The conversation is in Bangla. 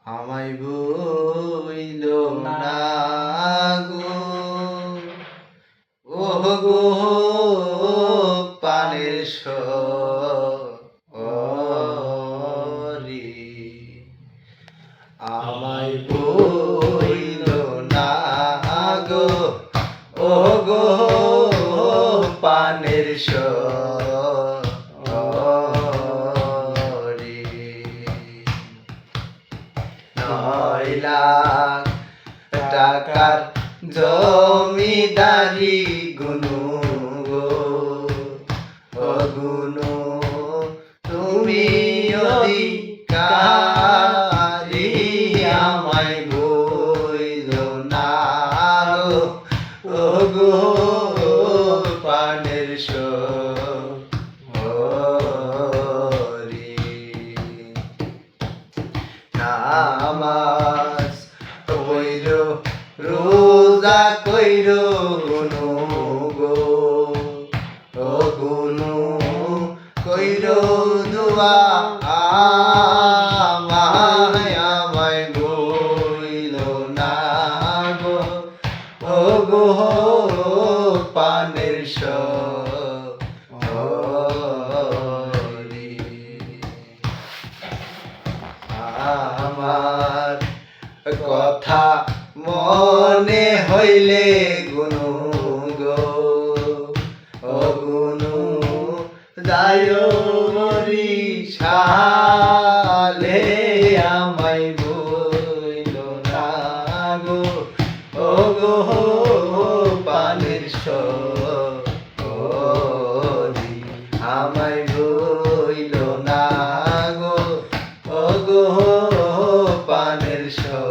আমায় বইল না গো, ও গো পানের সরি, আমায় বইল না গো, ও গো পানের সরি। 9 লাখ টাকার জমিদারি গুনু গো, ও গুনু তুমি অধিকারী, আমায় বইল না গো, ও গো পানের সরি। নামাজ পইরো রোজা কইরো গুনু গো, ও গুনু কইরো দুয়া, আমায় বইল না গো, ও গো পানের সরি। আমার কথা মনে হইলে গুনু গো, ও গুনু যাইও বরিশালে, আমায় বইল না গো, ও গো পানের সরি, আমায় বইল না গো, ও গো পানের সরি।